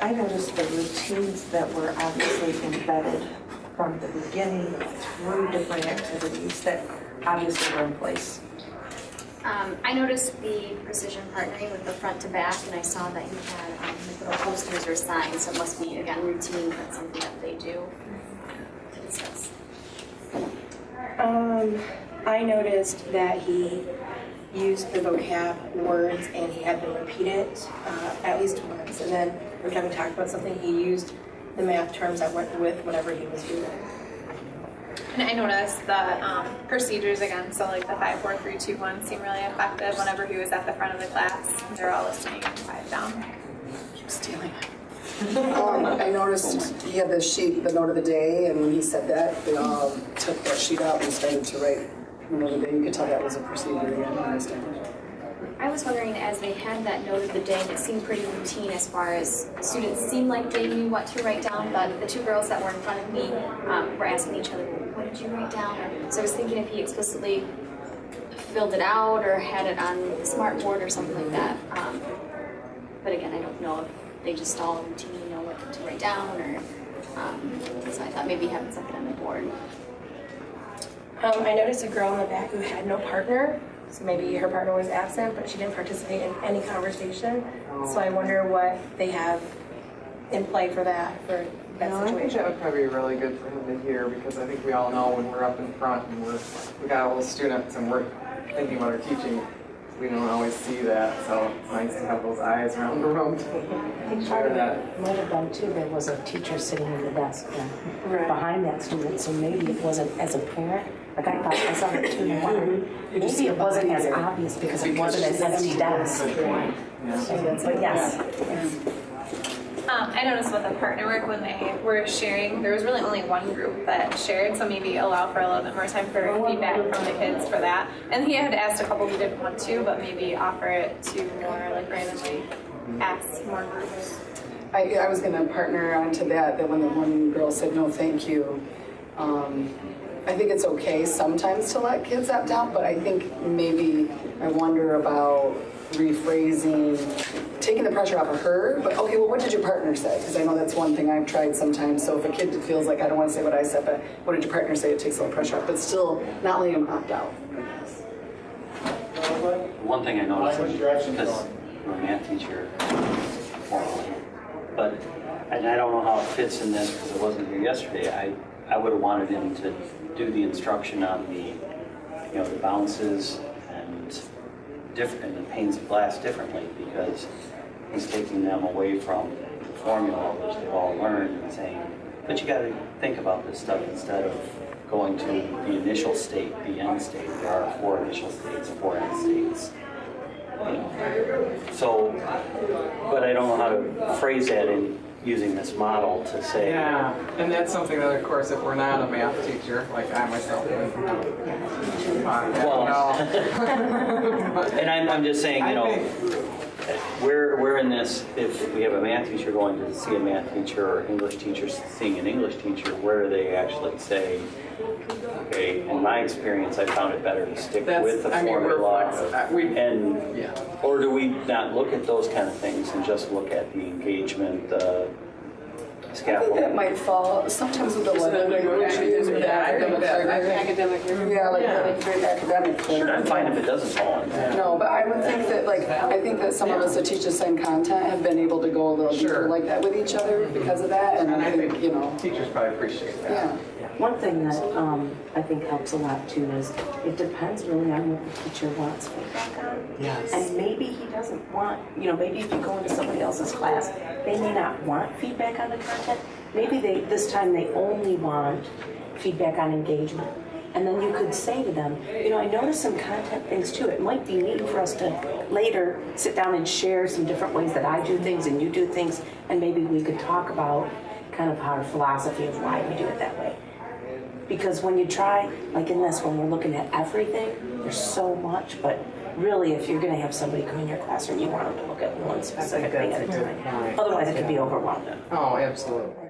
I noticed the routines that were obviously embedded from the beginning through different activities that obviously were in place. I noticed the precision partnering with the front to back, and I saw that you had like little posters or signs, so it must be, again, routine, but something that they do to discuss. I noticed that he used the vocab words and he had them repeat it at least once. And then every time we talked about something, he used the math terms that went with whatever he was doing. And I noticed the procedures again, so like the 5, 4, 3, 2, 1 seemed really effective whenever he was at the front of the class. They're all listening and quiet down. Keep stealing it. I noticed he had the sheet, the note of the day, and when he said that, they all took that sheet out and started to write the note of the day. You could tell that was a procedure again. I was wondering, as they had that note of the day, and it seemed pretty routine as far as students seemed like they knew what to write down, but the 2 girls that were in front of me were asking each other, what did you write down? So I was thinking if he explicitly filled it out or had it on the smart board or something like that. But again, I don't know if they just all routinely know what to write down, or so I thought maybe having something on the board. I noticed a girl in the back who had no partner. So maybe her partner was absent, but she didn't participate in any conversation. So I wonder what they have in play for that I think situation. that would probably be really good for him to hear, because I think we all know when we're up in front and we got all those students and we're thinking about our teaching, we don't always see that. So it's nice to have those eyes around the room to I think part of that might have been too, there was a teacher sitting in the desk behind that student, so maybe it wasn't as apparent. Like I saw it too, and I wondered, maybe it wasn't as obvious because it wasn't an empty desk. But yes. I noticed with the partner work when they were sharing, there was really only one group that shared, so maybe allow for a little bit more time for feedback from the kids for that. And he had asked a couple who didn't want to, but maybe offer it to more like randomly ask more groups. I was going to partner onto that when the one girl said no thank you. I think it's okay sometimes to let kids opt out, but I think maybe I wonder about rephrasing, taking the pressure off of her, but okay, well, what did your partner say? Because I know that's one thing I've tried sometimes. So if a kid feels like, I don't want to say what I said, but what did your partner say? It takes a little pressure off, but still not letting them opt out. One thing I noticed, because I'm a math teacher formally, but, and I don't know how it fits in this because I wasn't here yesterday, I would have wanted him to do the instruction on the, the bounces and the panes of glass differently, because he's taking them away from the formula, which they've all learned, and saying, but you got to think about this stuff instead of going to the initial state, the end state. There are 4 initial states, 4 end states. So, but I don't know how to phrase that in using this model to say. Yeah, and that's something that, of course, if we're not a math teacher, like I myself am, and I'm just saying, we're in this, if we have a math teacher going to see a math teacher or English teacher seeing an English teacher, where do they actually say, okay, in my experience, I found it better to stick with the formula. Or do we not look at those kind of things and just look at the engagement, the I think scaffolding? that might fall sometimes with the level languages or the academic. Yeah, like very academic. Sure, I'm fine if it doesn't fall in that. No, but I would think that, I think that some of us that teach the same content have been able to go a little deeper like that with each other because of that, and I think, teachers probably appreciate that. yeah. One thing that I think helps a lot too is it depends really on what the teacher wants feedback on. Yes. And maybe he doesn't want, maybe if you go into somebody else's class, they may not want feedback on the content. Maybe this time they only want feedback on engagement. And then you could say to them, I noticed some content things too. It might be neat for us to later sit down and share some different ways that I do things and you do things, and maybe we could talk about kind of our philosophy of why we do it that way. Because when you try, like in this, when we're looking at everything, there's so much, but really if you're going to have somebody come in your classroom, you want them to look at one specific thing at a time. Otherwise it could be overwhelming. Oh, absolutely.